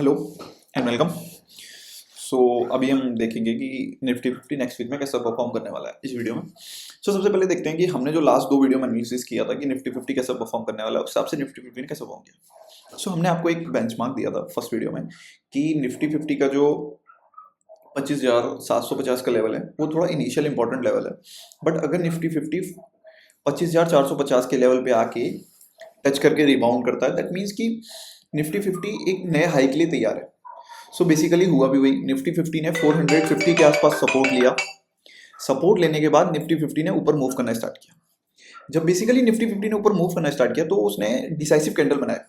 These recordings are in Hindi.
Hello and welcome. सो अभी हम देखेंगे कि निफ्टी 50 नेक्स्ट वीक में कैसा परफॉर्म करने वाला है इस वीडियो में। सबसे पहले देखते हैं कि हमने जो लास्ट दो वीडियो में एनालिसिस किया था कि निफ्टी 50 कैसा परफॉर्म करने वाला है, उस हिसाब से निफ्टी 50 ने कैसा परफॉर्म किया। हमने आपको एक बेंचमार्क दिया था फर्स्ट वीडियो में कि निफ्टी 50 का जो 25,750 का लेवल है वो थोड़ा इनिशियल इंपॉर्टेंट लेवल है, बट अगर निफ्टी 50 25,450 के लेवल पे आके टच करके रिबाउंड करता है, दैट मीन्स कि निफ्टी 50 एक नए हाई के लिए तैयार है। सो बेसिकली हुआ भी वही, निफ्टी 50 ने 450 के आसपास सपोर्ट लिया। सपोर्ट लेने के बाद निफ्टी 50 ने ऊपर मूव करना स्टार्ट किया। जब बेसिकली निफ्टी 50 ने ऊपर मूव करना स्टार्ट किया तो उसने डिसाइसिव कैंडल बनाया।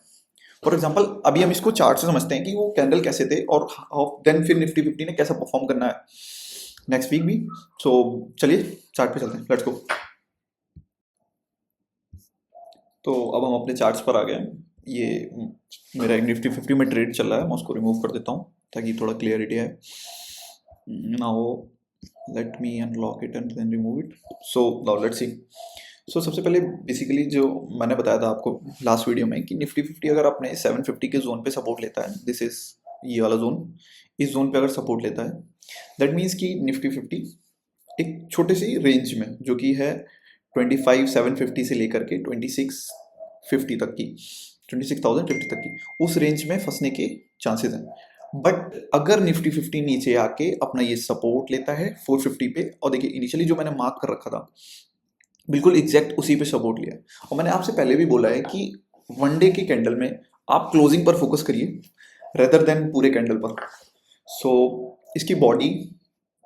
फॉर एग्जांपल अभी हम इसको चार्ट से समझते हैं कि वो कैंडल कैसे थे और देन फिर निफ्टी 50 ने कैसा परफॉर्म करना है नेक्स्ट वीक भी। सो चलिए चार्ट पे चलते हैं, लेट्स गो। तो अब हम अपने चार्ट्स पर आ गए हैं। ये मेरा एक निफ्टी 50 में ट्रेड चल रहा है, मैं उसको रिमूव कर देता हूँ ताकि थोड़ा क्लियरिटी आए। Now let me unlock it and then remove it. So now let's see. So सबसे पहले बेसिकली जो मैंने बताया था आपको लास्ट वीडियो में कि निफ्टी 50 अगर अपने 750 के जोन पे सपोर्ट लेता है, दिस इज ये वाला जोन, इस जोन पे अगर सपोर्ट लेता है दैट मीन्स कि निफ्टी 50 एक छोटे सी रेंज में जो कि है 25,750 से लेकर के 2650 तक की, 26,050 तक की, उस रेंज में फंसने के चांसेस हैं। बट अगर निफ्टी 50 नीचे आके अपना ये सपोर्ट लेता है 450 पे, और देखिए इनिशियली जो मैंने मार्क कर रखा था बिल्कुल एग्जैक्ट उसी पे सपोर्ट लिया। और मैंने आपसे पहले भी बोला है कि वन डे की कैंडल में आप क्लोजिंग पर फोकस करिए रेदर देन पूरे कैंडल पर। सो इसकी बॉडी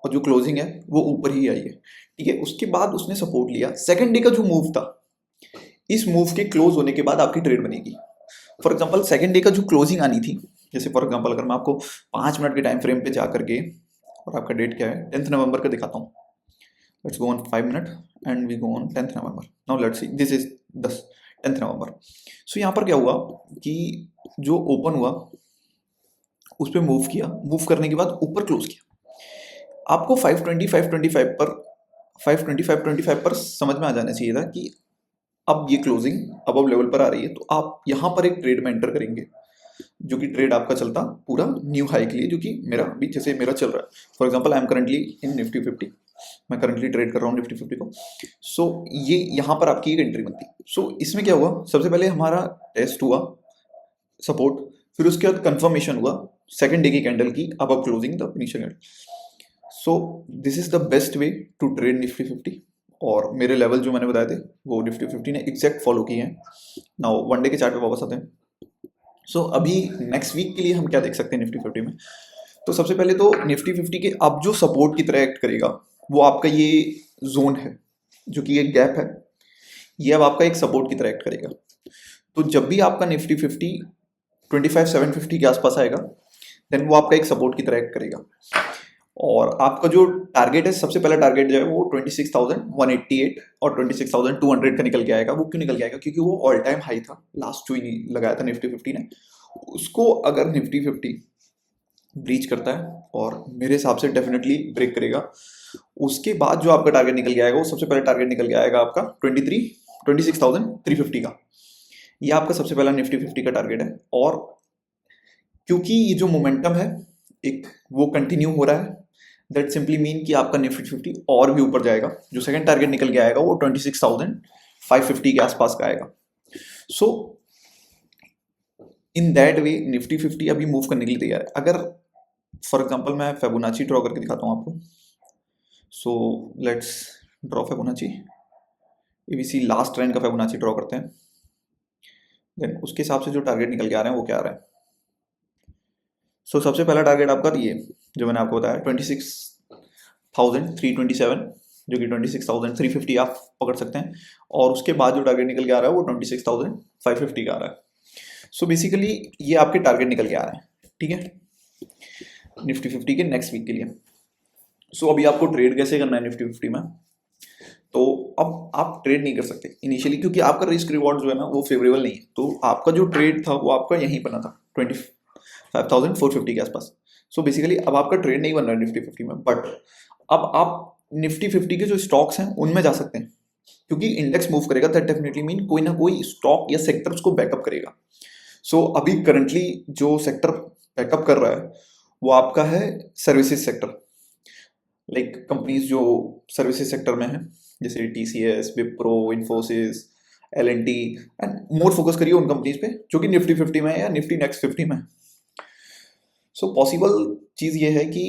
और जो क्लोजिंग है वो ऊपर ही आई है, ठीक है। उसके बाद उसने सपोर्ट लिया। सेकंड डे का जो मूव था, इस मूव के क्लोज होने के बाद आपकी ट्रेड बनेगी। फॉर एग्जांपल सेकंड डे का जो क्लोजिंग आनी थी, जैसे फॉर एग्जांपल अगर मैं आपको 5 मिनट के टाइम फ्रेम पे जा करके, और आपका डेट क्या है 10th नवंबर का दिखाता हूँ। Let's go on 5 minute and we go on 10th November. Now let's see, this is 10th November. So यहाँ पर क्या हुआ कि जो ओपन हुआ उस पर मूव किया, मूव करने के बाद ऊपर क्लोज किया। आपको 520 525 पर 520 525 पर समझ में आ जाना चाहिए था कि अब ये क्लोजिंग अब लेवल पर आ रही है, तो आप यहाँ पर एक ट्रेड में एंटर करेंगे, जो कि ट्रेड आपका चलता पूरा न्यू हाई के लिए, जो कि मेरा अभी जैसे मेरा चल रहा है। For example I am currently in Nifty 50, मैं करंटली ट्रेड कर रहा हूँ निफ्टी 50 को। सो ये यहाँ पर आपकी एक एंट्री बनती। सो इसमें क्या हुआ, सबसे पहले हमारा टेस्ट हुआ सपोर्ट, फिर उसके बाद कंफर्मेशन हुआ सेकंड डे की कैंडल की अब closing the initial candle. So this is the best way to trade Nifty 50, और मेरे लेवल जो मैंने बताए थे वो निफ्टी 50 ने एग्जैक्ट फॉलो किए हैं। नाउ वन डे के चार्ट पे वापस आते हैं। सो अभी नेक्स्ट वीक के लिए हम क्या देख सकते हैं निफ्टी 50 में। तो सबसे पहले तो निफ्टी 50 के अब जो सपोर्ट की तरह एक्ट करेगा वो आपका ये जोन है, जो कि एक गैप है, ये अब आपका एक सपोर्ट की तरह एक्ट करेगा। तो जब भी आपका निफ्टी 50 25,750 के आसपास आएगा देन वो आपका एक सपोर्ट की तरह एक्ट करेगा। और आपका जो टारगेट है, सबसे पहला टारगेट जो है वो 26,188 और 26,200 का निकल के आएगा। वो क्यों निकल के आएगा, क्योंकि वो ऑल टाइम हाई था लास्ट जो ही लगाया था निफ्टी 50 ने। उसको अगर निफ्टी 50 ब्रीच करता है, और मेरे हिसाब से डेफिनेटली ब्रेक करेगा, उसके बाद जो आपका टारगेट निकल के आएगा वो सबसे पहला टारगेट निकल के आएगा आपका 26,350 का। ये आपका सबसे पहला निफ्टी 50 का टारगेट है। और क्योंकि ये जो मोमेंटम है एक वो कंटिन्यू हो रहा है, दैट सिंपली मीन कि आपका निफ्टी 50 और भी ऊपर जाएगा। जो सेकंड टारगेट निकल के आएगा वो 26,550 के आसपास का आएगा। सो इन दैट वे निफ्टी 50 अभी मूव करने के लिए तैयार है। अगर फॉर एग्जांपल मैं फिबोनाची ड्रॉ करके दिखाता हूँ आपको। So let's draw Fibonacci, ABC last trend का फिबोनाची ड्रॉ करते हैं, देन उसके हिसाब से जो टारगेट निकल के आ रहे हैं वो क्या आ रहा है। सो सबसे पहला टारगेट आपका ये जो मैंने आपको बताया 26,327, जो कि 26,350 आप पकड़ सकते हैं। और उसके बाद जो टारगेट निकल के आ रहा है वो 26,550 का आ रहा है। सो बेसिकली ये आपके टारगेट निकल के आ रहे हैं, ठीक है, निफ्टी 50 के नेक्स्ट वीक के लिए। सो अभी आपको ट्रेड कैसे करना है निफ्टी 50 में, तो अब आप ट्रेड नहीं कर सकते इनिशियली, क्योंकि आपका रिस्क रिवॉर्ड जो है ना वो फेवरेबल नहीं है। तो आपका जो ट्रेड था वो आपका यहीं बना था 25,450 के आसपास। सो बेसिकली अब आपका ट्रेड नहीं बन रहा है निफ्टी 50 में, बट अब आप निफ्टी 50 के जो स्टॉक्स हैं उनमें जा सकते हैं, क्योंकि इंडेक्स मूव करेगा दैट डेफिनेटली मीन कोई ना कोई स्टॉक या सेक्टर उसको बैकअप करेगा। सो अभी करंटली जो सेक्टर बैकअप कर रहा है वो आपका है सर्विसेज सेक्टर, लाइक कंपनीज जो सर्विसेज सेक्टर में है, जैसे TCS, Wipro, Infosys, L&T, and more focus करिए उन कंपनीज पे जो कि निफ्टी 50 में है या निफ्टी नेक्स्ट 50 में है। सो पॉसिबल चीज़ ये है कि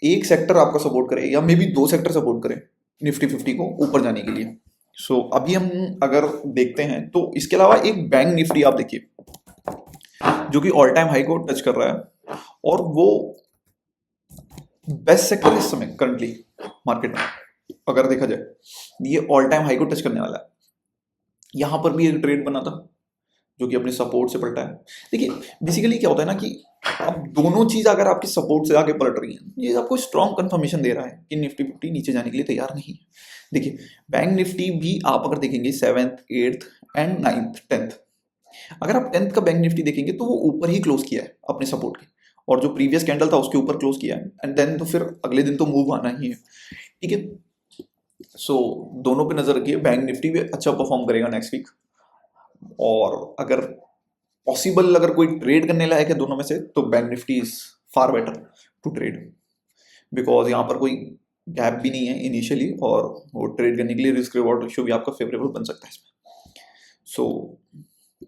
एक सेक्टर आपका सपोर्ट करे या मे बी दो सेक्टर सपोर्ट करें निफ्टी 50 को ऊपर जाने के लिए। सो अभी हम अगर देखते हैं तो इसके अलावा एक बैंक निफ्टी आप देखिए जो कि ऑल टाइम हाई को टच कर रहा है, और वो बेस्ट सेक्टर है इस समय करंटली मार्केट में। अगर देखा जाए ये ऑल टाइम हाई को टच करने वाला है। यहां पर भी एक ट्रेड बना था जो कि अपने सपोर्ट से पलटा है। देखिए बेसिकली क्या होता है ना कि अब दोनों चीज अगर आपकी सपोर्ट से आगे पलट रही है, ये आपको स्ट्रॉन्ग कंफर्मेशन दे रहा है कि निफ्टी 50 नीचे जाने के लिए तैयार नहीं है। देखिए बैंक निफ्टी भी आप अगर देखेंगे 7th 8th and 9th 10th, अगर आप 10th का बैंक निफ्टी देखेंगे तो वो ऊपर ही क्लोज किया है अपने सपोर्ट के, और जो प्रीवियस कैंडल था उसके ऊपर क्लोज किया है, एंड देन तो फिर अगले दिन तो मूव आना ही है। ठीक है, सो दोनों पे नजर रखिए। बैंक निफ्टी भी अच्छा परफॉर्म करेगा नेक्स्ट वीक, और अगर पॉसिबल अगर कोई ट्रेड करने लायक है दोनों में से तो bank Nifty is far better to trade, because यहाँ पर कोई गैप भी नहीं है इनिशियली, और वो ट्रेड करने के लिए रिस्क रिवॉर्ड रेशियो भी आपका फेवरेबल बन सकता है इसमें। सो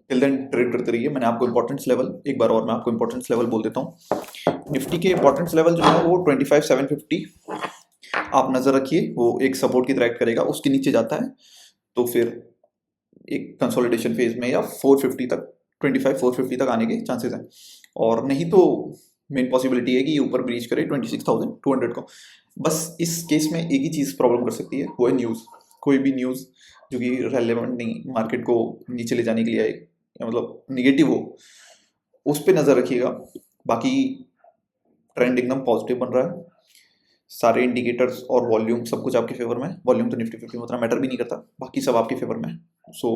टिल देन ट्रेड करते रहिए। मैंने आपको इंपॉर्टेंस लेवल एक बार और मैं आपको इंपॉर्टेंस लेवल बोल देता हूँ। निफ्टी के इंपॉर्टेंस लेवल जो है वो 25,750 आप नजर रखिए, वो एक सपोर्ट की तरह एक्ट करेगा। उसके नीचे जाता है तो फिर एक कंसोलिडेशन फेज में या 450 तक 450 तक आने के चांसेस हैं, और नहीं तो मेन पॉसिबिलिटी है कि ये ऊपर ब्रीच करे 26,200 को। बस इस केस में एक ही चीज़ प्रॉब्लम कर सकती है, वो है न्यूज़। कोई भी न्यूज़ जो कि रेलेवेंट नहीं, मार्केट को नीचे ले जाने के लिए आए या मतलब निगेटिव हो, उस पर नज़र रखिएगा। बाकी ट्रेंड एकदम पॉजिटिव बन रहा है, सारे इंडिकेटर्स और वॉल्यूम सब कुछ आपके फेवर में। वॉल्यूम तो निफ्टी 50 में उतना मैटर भी नहीं करता, बाकी सब आपके फेवर में। So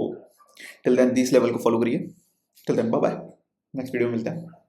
till then this level को फॉलो करिए। Till then bye bye, next video में मिलते हैं।